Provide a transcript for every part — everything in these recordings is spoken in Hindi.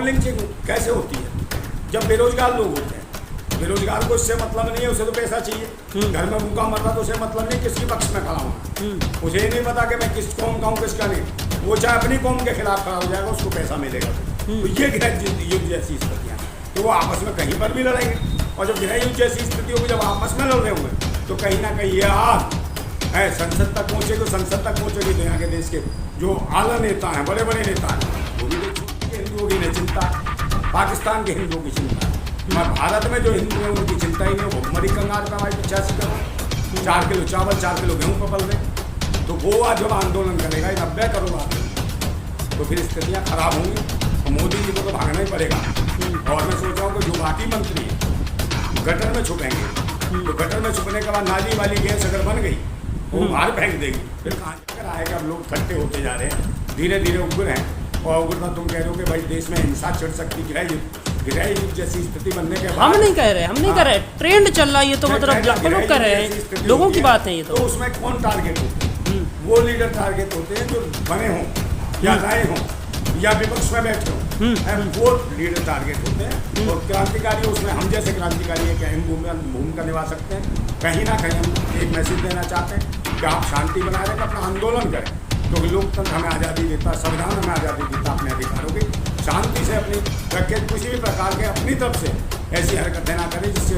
जॉब लिंचिंग कैसे होती है? जब बेरोजगार लोग होते हैं, बेरोजगार को इससे मतलब नहीं है, उसे तो पैसा चाहिए। घर में भूखा मर रहा तो उसे मतलब नहीं किसकी पक्ष में खड़ा हूँ, उसे ये नहीं पता कि मैं किस कौम का हूँ किसका नहीं। वो चाहे अपनी कौम के खिलाफ खड़ा हो जाएगा, उसको पैसा मिलेगा। तो ये गृह युद्ध जैसी स्थितियाँ, तो वो आपस में कहीं पर भी लड़ेंगे। और जब गृह युद्ध जैसी स्थिति होगी, जब आपस में लड़ रहे होंगे, तो कहीं ना कहीं ये आग है संसद तक पहुँचेगी। संसद तक पहुँचेगी तो यहाँ के देश के जो आला नेता हैं, बड़े बड़े नेता हैं, वो भी हिंदुओं की नहीं चिंता, पाकिस्तान के हिंदुओं की चिंता है। भारत में जो हिंदू हैं उनकी चिंता ही नहीं, वो भुखमरी कंगाल पे हमारी 85 करोड़, 4 किलो चावल 4 किलो गेहूँ पर पल रहे। तो वो आज जब आंदोलन करेगा 90 करोड़ आदमी, तो फिर स्थितियाँ खराब होंगी। मोदी जी को तो भागना ही पड़ेगा। और मैं सोच रहा हूँ कि जो बाकी मंत्री हैं गटर में छुपेंगे, तो गटर में छुपने के बाद नाली वाली गैस अगर बन गई, वो बाहर फेंक देगी। फिर कहाँ जाकर आएगा? अब लोग इकट्ठे होते जा रहे हैं, धीरे धीरे उग्र हैं। और उग्रता तुम कह रहे हो कि भाई देश में हिंसा चढ़ सकती, गृह युद्ध जैसी स्थिति बनने के बाद हम नहीं कह रहे, ट्रेंड चल रहा है ये तो, मतलब लोग कह रहे हैं, लोगों की बात है ये तो। उसमें कौन टारगेट होते हैं? वो लीडर टारगेट होते हैं जो बने हों या नए हों या विपक्ष में बैठे हों, वो लीडर टारगेट होते हैं। और क्रांतिकारी उसमें हम जैसे क्रांतिकारी एक अहम भूमिका निभा सकते हैं। कहीं ना कहीं हम एक मैसेज देना चाहते हैं कि आप शांति बनाए रखें, अपना आंदोलन करें, क्योंकि लोकतंत्र हमें आज़ादी देता, संविधान हमें आज़ादी देता अपने अधिकारों की। शांति से अपनी रखें, किसी भी प्रकार के अपनी तरफ से ऐसी हरकतें ना करें जिससे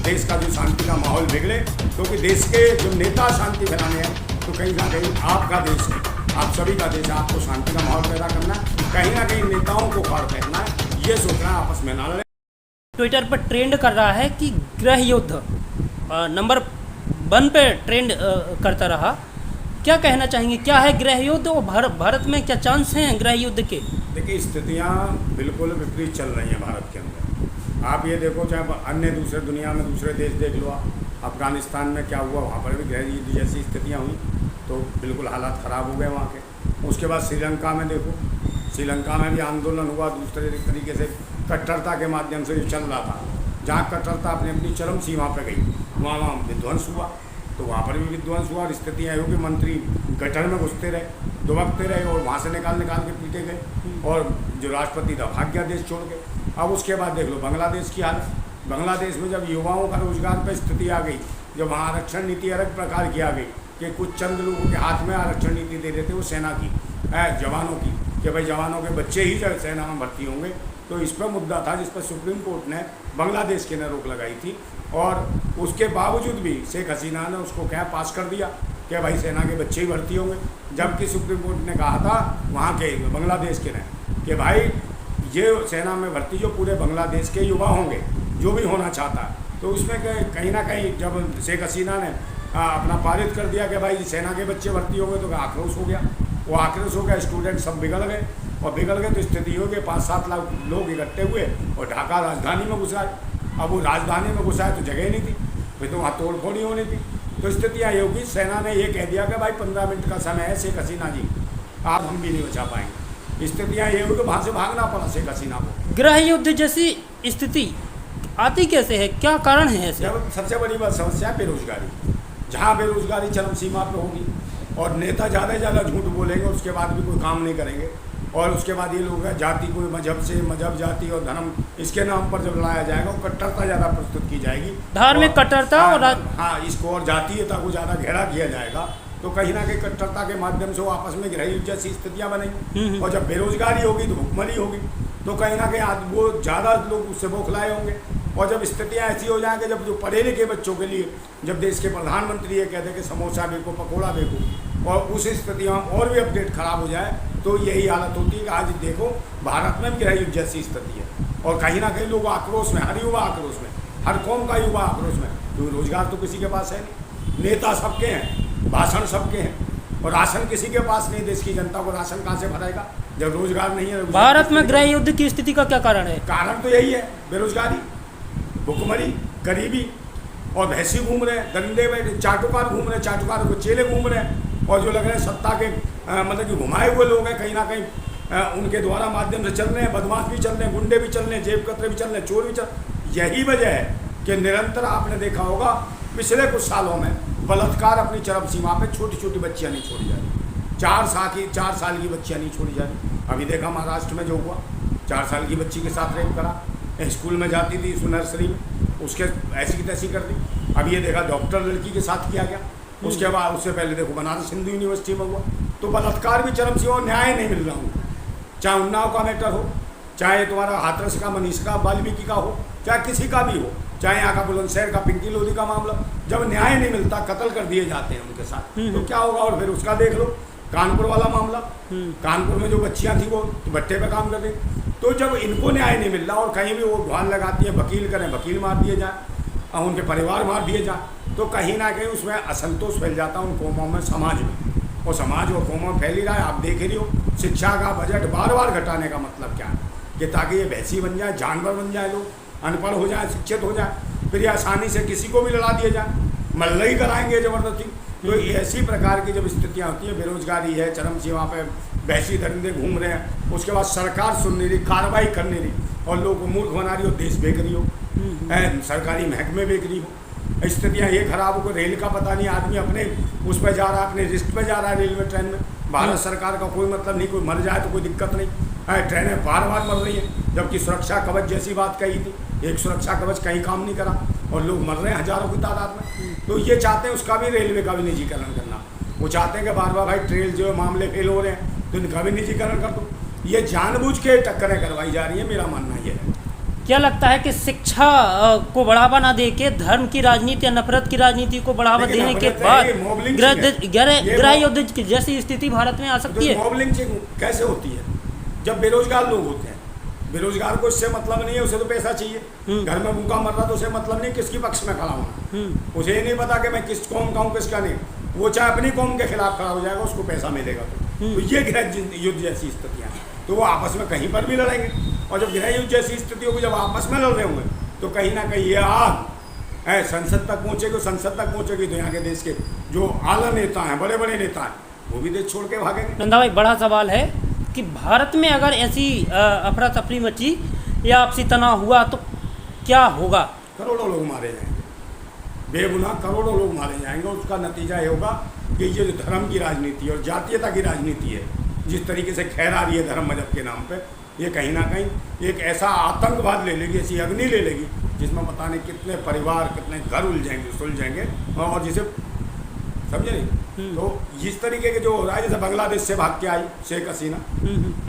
देश का जो शांति का माहौल बिगड़े। क्योंकि देश के जो नेता शांति फैलाने हैं, तो कहीं ना कहीं आपका देश है, आप सभी का देश है, आपको शांति का माहौल पैदा करना है। कहीं ना कहीं नेताओं को फाड़ फेंकना है, ये सोचना है, आपस में ना लड़ें। ट्विटर पर ट्रेंड कर रहा है कि गृह युद्ध नंबर 1 पे ट्रेंड करता रहा। क्या कहना चाहेंगे, क्या है गृह युद्ध और भारत में क्या चांस हैं गृह युद्ध के? देखिए, स्थितियाँ बिल्कुल विपरीत चल रही हैं भारत के अंदर। आप ये देखो, चाहे अन्य दूसरे दुनिया में दूसरे देश देख लो, अफगानिस्तान में क्या हुआ, वहाँ पर भी गृह युद्ध जैसी स्थितियाँ हुई, तो बिल्कुल हालात ख़राब हो गए वहाँ के। उसके बाद श्रीलंका में देखो, श्रीलंका में भी आंदोलन हुआ दूसरे तरीके से, कट्टरता के माध्यम से जो चल रहा था। जहाँ कट्टरता अपनी चरम सीमा पर गई, वहाँ विध्वंस हुआ, तो वहाँ पर भी विध्वंस हुआ। और स्थितियाँ हो कि मंत्री गटर में घुसते रहे, दुबकते रहे और वहाँ से निकाल के पीटे गए, और जो राष्ट्रपति था भाग गया देश छोड़ के। अब उसके बाद देख लो बांग्लादेश की हालत। बांग्लादेश में जब युवाओं का रोजगार पर स्थिति आ गई, जब वहाँ आरक्षण नीति अलग प्रकार की आ गई कि कुछ चंद लोगों के हाथ में आरक्षण नीति दे देते, वो सेना की जवानों की, कि भाई जवानों के बच्चे ही जब सेना में भर्ती होंगे। तो इस पर मुद्दा था जिस पर सुप्रीम कोर्ट ने बांग्लादेश के ने रोक लगाई थी, और उसके बावजूद भी शेख हसीना ने उसको क्या पास कर दिया कि भाई सेना के बच्चे ही भर्ती होंगे। जबकि सुप्रीम कोर्ट ने कहा था वहाँ के बांग्लादेश के ने कि भाई ये सेना में भर्ती जो पूरे बांग्लादेश के युवा होंगे, जो भी होना चाहता है। तो उसमें कहीं ना कहीं जब शेख हसीना ने अपना पारित कर दिया कि भाई सेना के बच्चे भर्ती होंगे, तो आक्रोश हो गया। वो आक्रोश हो गया, स्टूडेंट सब बिगड़ गए, और बिगड़ गए तो स्थिति हो गई 5-7 लाख लोग इकट्ठे हुए और ढाका राजधानी में घुसाए। अब वो राजधानी में घुसाए तो जगह नहीं थी, फिर तो वहाँ तोड़ फोड़ ही होनी थी। तो स्थितियाँ ये होगी, सेना ने ये कह दिया कि भाई 15 मिनट का समय है शेख हसीना जी, आप हम भी नहीं बचा पाएंगे। स्थितियाँ ये हुई कि वहाँ से भागना पड़ा शेख हसीना को। गृह युद्ध जैसी स्थिति आती कैसे है, क्या कारण है ऐसे? सबसे बड़ी बात समस्या है बेरोजगारी। जहाँ बेरोजगारी चरम सीमा पर होगी और नेता ज़्यादा से ज़्यादा झूठ बोलेंगे, उसके बाद भी कोई काम नहीं करेंगे, और उसके बाद ये लोग जाति को मजहब से, मजहब जाति और धर्म, इसके नाम पर जब लाया जाएगा, वो कट्टरता ज़्यादा प्रस्तुत की जाएगी, धार्मिक कट्टरता। हाँ, इसको और जातीयता को ज़्यादा घेरा किया जाएगा, तो कहीं ना कहीं कट्टरता के माध्यम से वो आपस में गृह युद्ध जैसी स्थितियाँ बनेंगी। और जब बेरोजगारी होगी तो भुखमरी होगी, तो कहीं ना कहीं वो ज़्यादा लोग उससे बौखलाए होंगे। और जब स्थितियाँ ऐसी हो जाएंगी, जब जो पढ़े लिखे बच्चों के लिए जब देश के प्रधानमंत्री ये कहते हैं कि समोसा बेचो, पकौड़ा बेचो, और उस स्थितियाँ और भी अपडेट खराब हो जाए, तो यही हालत होती है कि आज देखो भारत में भी गृह युद्ध जैसी स्थिति है। और कहीं ना कहीं लोग आक्रोश में, हर युवा आक्रोश में, हर कौम का युवा आक्रोश में, क्योंकि रोजगार तो किसी के पास है नहीं, नेता सबके हैं, भाषण सबके हैं, और राशन किसी के पास नहीं। देश की जनता को राशन कहाँ से भराएगा जब रोजगार नहीं है? भारत में गृह युद्ध की स्थिति का क्या कारण है? कारण तो यही है, बेरोजगारी, भुखमरी, गरीबी, और भैंसी घूम रहे हैं, दरिंदे बैठे, चाटुकार घूम रहे हैं, चाटुकार को चेले घूम रहे हैं, और जो लग रहे हैं सत्ता के मतलब कि घुमाए हुए लोग हैं, कहीं ना कहीं उनके द्वारा माध्यम से चल रहे हैं, बदमाश भी चल रहे हैं, गुंडे भी चल रहे हैं, जेब कतरे भी चल रहे हैं, चोर भी चल। यही वजह है कि निरंतर आपने देखा होगा पिछले कुछ सालों में बलात्कार अपनी चरम सीमा पे, छोटी छोटी बच्चियाँ नहीं छोड़ी जा रही, 4 साल की बच्चियाँ नहीं छोड़ी जा रही। अभी देखा महाराष्ट्र में जो हुआ, 4 साल की बच्ची के साथ रेप करा, स्कूल में जाती थी उसको नर्सरी में, उसके ऐसी की तैसी कर दी। अब ये देखा डॉक्टर लड़की के साथ किया गया, उसके बाद उससे पहले देखो बनारस हिंदू यूनिवर्सिटी में हुआ। तो बलात्कार भी चरम सीमा, न्याय नहीं मिल रहा हूँ, चाहे उन्नाव का मैटर हो, चाहे तुम्हारा हाथरस का, मनीष का, वाल्मीकि का हो, चाहे किसी का भी हो, चाहे यहाँ का बुलंदशहर का पिंकी लोधी का मामला, जब न्याय नहीं मिलता कत्ल कर दिए जाते हैं उनके साथ, तो क्या होगा। और फिर उसका देख लो कानपुर वाला मामला, कानपुर में जो बच्चियाँ थी वो तो भट्टे पे काम कर रही। तो जब इनको न्याय नहीं मिल रहा और कहीं भी वो गुहार लगाती है वकील करें, वकील मार दिए जाए और उनके परिवार मार दिए जाए, तो कहीं ना कहीं उसमें असंतोष फैल जाता है उन कौमों में, समाज में, और समाज और कौमों में फैल ही रहा है। आप देख रही हो शिक्षा का बजट बार बार घटाने का मतलब क्या है कि ताकि ये भैंसी बन जाए, जानवर बन जाए, लोग अनपढ़ हो जाए, शिक्षित हो जाए, फिर ये आसानी से किसी को भी लड़ा दिया जाए, मल्लई कराएंगे ज़बरदस्ती। तो ऐसी प्रकार की जब स्थितियाँ होती हैं, बेरोजगारी है चरम सीमा पे, वैसी दरिंदे घूम रहे हैं, उसके बाद सरकार सुन नहीं रही, कार्रवाई कर नहीं रही, और लोगों को मूर्ख बना रही हो, देश बेच रही हो, सरकारी महकमे बेच रही हो। स्थितियाँ ये खराब हो को रेल का पता नहीं, आदमी अपने उस पर जा रहा है, अपने रिस्क पे जा रहा है रेलवे ट्रेन में, भारत सरकार का कोई मतलब नहीं, कोई मर जाए तो कोई दिक्कत नहीं, ट्रेनें बार बार मर रही हैं, जबकि सुरक्षा कवच जैसी बात कही थी, एक सुरक्षा कवच कहीं काम नहीं करा और लोग मर रहे हैं हजारों की तादाद में। तो ये चाहते हैं उसका भी, रेलवे का भी निजीकरण करना, वो चाहते हैं कि बार बार भाई ट्रेन जो मामले फेल हो रहे हैं तो इनका भी निजीकरण कर दो। ये जानबूझ के टक्करें करवाई जा रही है, मेरा मानना ये है। क्या लगता है कि शिक्षा को बढ़ावा ना दे के धर्म की राजनीति या नफरत की राजनीति को बढ़ावा देने के बाद गृह युद्ध जैसी स्थिति भारत में आ सकती है? मॉब लिंचिंग कैसे होती है? जब बेरोजगार लोग होते हैं, बेरोजगार को इससे मतलब नहीं है, उसे तो पैसा चाहिए, घर में भूखा मर रहा तो उसे मतलब नहीं किसकी पक्ष में खड़ा होना, उसे ये नहीं पता कि मैं किस कौम का हूँ किसका नहीं, वो चाहे अपनी कौम के खिलाफ खड़ा हो जाएगा, उसको पैसा मिलेगा। तो ये गृह युद्ध जैसी स्थितियाँ, तो वो आपस में कहीं पर भी लड़ेंगे, और जब गृह युद्ध जैसी स्थिति होगी, जब आपस में लड़ रहे होंगे, तो कहीं ना कहीं ये आग संसद तक पहुँचेगी, संसद तक पहुँचेगी, तो यहाँ के देश के जो आला नेता हैं, बड़े बड़े नेता हैं, वो भी देश छोड़ के भागेंगे। नंदा भाई, बड़ा सवाल है कि भारत में अगर ऐसी अफरा तफरी मची या आपसी तनाव हुआ तो क्या होगा? करोड़ों लोग मारे जाएंगे, बेगुनाह करोड़ों लोग मारे जाएंगे। उसका नतीजा ये होगा कि ये जो धर्म की राजनीति और जातीयता की राजनीति है, जिस तरीके से खैर आ रही है धर्म मजहब के नाम पे, ये कहीं ना कहीं एक ऐसा आतंकवाद ले लेगी, ऐसी अग्नि ले लेगी, जिसमें पता नहीं कितने परिवार, कितने घर उलझेंगे, सुलझेंगे, और जिसे समझे नहीं। तो इस तरीके के जो हो रहा है, जैसे बांग्लादेश से भाग के आई शेख हसीना,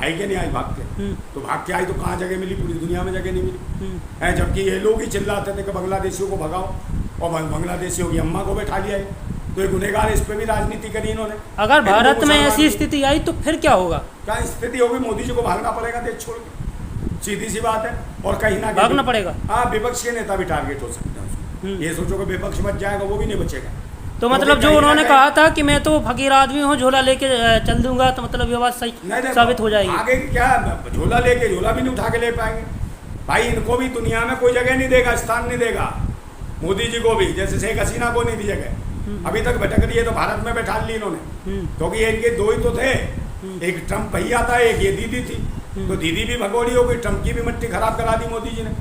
आई के नहीं आई भाग के, तो भाग के आई तो कहाँ जगह मिली? पूरी दुनिया में जगह नहीं मिली है, जबकि ये लोग ही चिल्लाते थे कि बांग्लादेशियों को भगाओ, और बांग्लादेशियों की अम्मा को बैठा लिया है। तो ये गुनहगार, इस पर भी राजनीति करी इन्होंने। अगर भारत में ऐसी स्थिति आई तो फिर क्या होगा? क्या स्थिति होगी? मोदी जी को भागना पड़ेगा देश छोड़ के, सीधी सी बात है। और कहीं ना भागना पड़ेगा। हाँ, विपक्ष के नेता भी टारगेट हो सकते हैं। ये सोचो कि विपक्ष बच जाएगा, वो भी नहीं बचेगा। तो मतलब जो उन्होंने कहा था कि मैं तो फकीर आदमी हूँ, झोला लेके चल दूंगा, तो मतलब ये बात सही साबित हो जाएगी। आगे क्या, झोला लेके झोला भी नहीं उठा के ले पाएंगे भाई। इनको भी दुनिया में कोई जगह नहीं देगा, स्थान नहीं देगा, मोदी जी को भी, जैसे शेख हसीना को नहीं दी जगह। अभी तक भटक रही है तो भारत में बैठा ली इन्होंने, क्योंकि ये इनके दो ही तो थे, एक ट्रम्प भैया था, एक ये दीदी थी। तो दीदी भी भगोड़ी हो गई, ट्रम्प की भी मिट्टी खराब करा दी मोदी जी ने,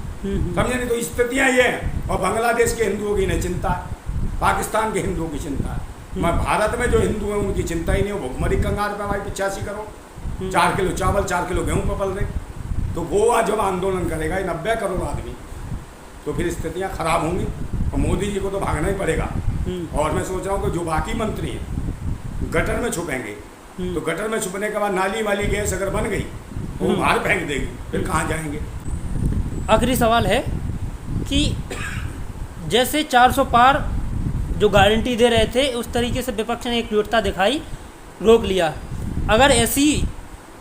समझे नहीं? तो स्थितियाँ ये हैं। और बांग्लादेश के हिंदुओं की नहीं चिंता है, पाकिस्तान के हिंदुओं की चिंता है। मैं भारत में जो हिंदू हैं उनकी चिंता ही नहीं हो। भुखमरी कंगाल पे भाई 85 करोड़, 4 किलो चावल, 4 किलो गेहूँ पे पल रहे। तो गोवा जब आंदोलन करेगा 90 करोड़ आदमी, तो फिर स्थितियाँ खराब होंगी, और मोदी जी को तो भागना ही पड़ेगा। और मैं सोच रहा हूँ कि जो बाकी मंत्री हैं गटर में छुपेंगे, तो गटर में छुपने के बाद नाली वाली गैस अगर बन गई तो वो बाहर फेंक देगी, फिर कहाँ जाएंगे? आखिरी सवाल है कि जैसे 400 पार जो गारंटी दे रहे थे, उस तरीके से विपक्ष ने एकजुटता दिखाई, रोक लिया। अगर ऐसी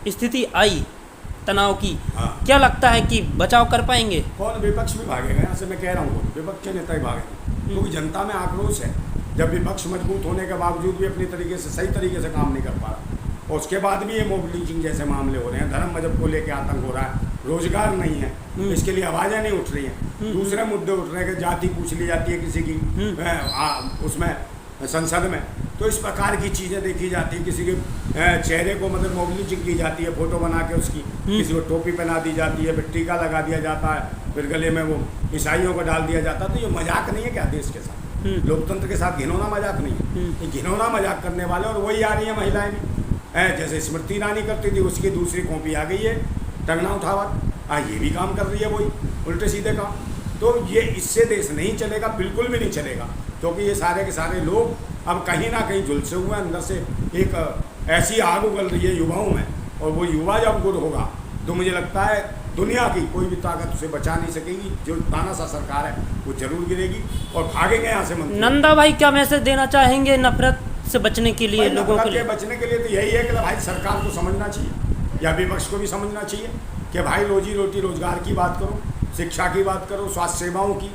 स्थिति आई तनाव की, क्या लगता है कि बचाव कर पाएंगे? कौन? विपक्ष भी भागेगा यहाँ से, मैं कह रहा हूँ विपक्ष के नेता ही भागेंगे, क्योंकि जनता में आक्रोश है। जब विपक्ष मजबूत होने के बावजूद भी अपनी तरीके से, सही तरीके से काम नहीं कर पा रहा, और उसके बाद भी ये मॉब लिंचिंग जैसे मामले हो रहे हैं, धर्म मजहब को लेकर आतंक हो रहा है, रोजगार नहीं है, इसके लिए आवाज़ें नहीं उठ रही हैं, दूसरे मुद्दे उठ रहे हैं, जाति पूछ ली जाती है किसी की उसमें संसद में, तो इस प्रकार की चीज़ें देखी जाती है। किसी के चेहरे को मतलब मॉब लिंचिंग की जाती है, फोटो बना के उसकी, किसी को टोपी पहना दी जाती है, फिर टीका लगा दिया जाता है, फिर गले में वो ईसाइयों को डाल दिया जाता है। तो ये मजाक नहीं है क्या देश के साथ? लोकतंत्र के साथ घिनौना मजाक नहीं है, ये घिनौना मजाक करने वाले, और वही आ रही है महिलाएं भी। जैसे स्मृति ईरानी करती थी, उसकी दूसरी कॉपी आ गई है, टंगना उठावा, ये भी काम कर रही है वही उल्टे सीधे काम। तो ये इससे देश नहीं चलेगा, बिल्कुल भी नहीं चलेगा, क्योंकि ये सारे के सारे लोग अब कहीं ना कहीं झुलसे हुए हैं। अंदर से एक ऐसी आग उगल रही है युवाओं में, और वो युवा जब गुड होगा तो मुझे लगता है दुनिया की कोई भी ताकत उसे बचा नहीं सकेगी। जो तानाशाह सरकार है वो जरूर गिरेगी और भागेंगे यहाँ से मंत्री। नंदा भाई क्या मैसेज देना चाहेंगे नफरत से बचने के लिए, लोगों के लिए? बचने के लिए तो यही है कि भाई सरकार को समझना चाहिए, या विपक्ष को भी समझना चाहिए कि भाई रोजी रोटी रोजगार की बात करो, शिक्षा की बात करो, स्वास्थ्य सेवाओं की,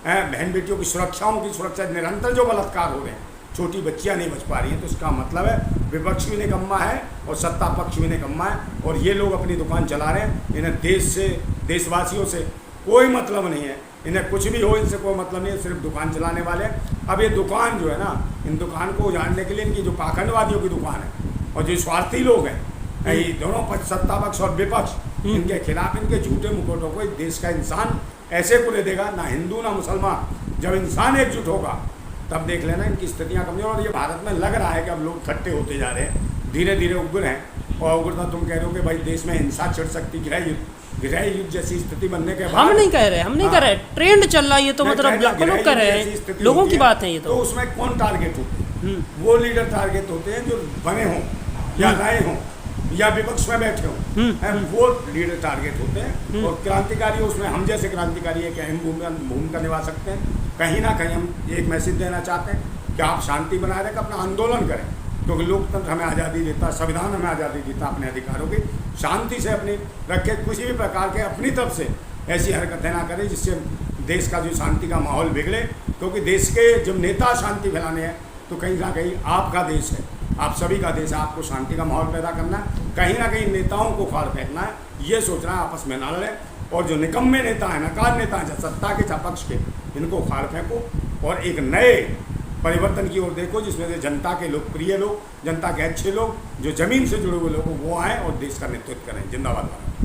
बहन बेटियों की सुरक्षाओं की सुरक्षा। निरंतर जो बलात्कार हो रहे हैं, छोटी बच्चियां नहीं बच पा रही हैं, तो इसका मतलब है विपक्ष भी निकम्मा है और सत्ता पक्ष भी निकम्मा है। और ये लोग अपनी दुकान चला रहे हैं, इन्हें देश से, देशवासियों से कोई मतलब नहीं है, इन्हें कुछ भी हो इनसे कोई मतलब नहीं है, सिर्फ दुकान चलाने वाले हैं। अब ये दुकान जो है ना, इन दुकान को उजाड़ने के लिए इनकी जो पाखंडवादियों की दुकान है और जो स्वार्थी लोग हैं, ये दोनों पक्ष, सत्ता पक्ष और विपक्ष, इनके खिलाफ इनके झूठे मुखौटों को देश का इंसान ऐसे को ले देगा, ना हिंदू ना मुसलमान। जब इंसान एकजुट होगा तब देख लेना इनकी स्थितियाँ कमजोर। और ये भारत में लग रहा है कि अब लोग इकट्ठे होते जा रहे हैं, धीरे धीरे उग्र हैं। और उग्रता तुम कह रहे हो कि भाई देश में हिंसा छिड़ सकती, गृह युद्ध जैसी स्थिति बनने के बाद हम नहीं कह रहे, ट्रेंड चल रहा है ये तो, मतलब लाखों लोग कर रहे हैं, लोगों की बात है ये तो। उसमें कौन टारगेट होते हैं? वो लीडर टारगेट होते हैं जो बने हों या नए हों या विपक्ष में बैठे हों, वो लीडर टारगेट होते हैं। और क्रांतिकारी, उसमें हम जैसे क्रांतिकारी एक अहम भूमिका निभा सकते हैं। कहीं ना कहीं हम एक मैसेज देना चाहते हैं कि आप शांति बनाए रखें, अपना आंदोलन करें, क्योंकि लोकतंत्र हमें आज़ादी देता, संविधान हमें आज़ादी देता अपने अधिकारों की। शांति से अपनी रखें, किसी भी प्रकार के अपनी तरफ से ऐसी हरकतें ना करें जिससे देश का जो शांति का माहौल बिगड़े। क्योंकि देश के जब नेता शांति फैलाने हैं तो कहीं ना कहीं आपका देश है, आप सभी का देश है, आपको शांति का माहौल पैदा करना है। कहीं ना कहीं नेताओं को फाड़ फेंकना है, ये सोचना है, आपस में ना लड़े। और जो निकम्मे नेता हैं, नकार नेता हैं, सत्ता के पक्ष के, इनको फाड़ फेंको और एक नए परिवर्तन की ओर देखो, जिसमें से जनता के लोकप्रिय लोग, जनता के अच्छे लोग, जो जमीन से जुड़े हुए लोग वो आएँ और देश का नेतृत्व करें। जिंदाबाद भारत।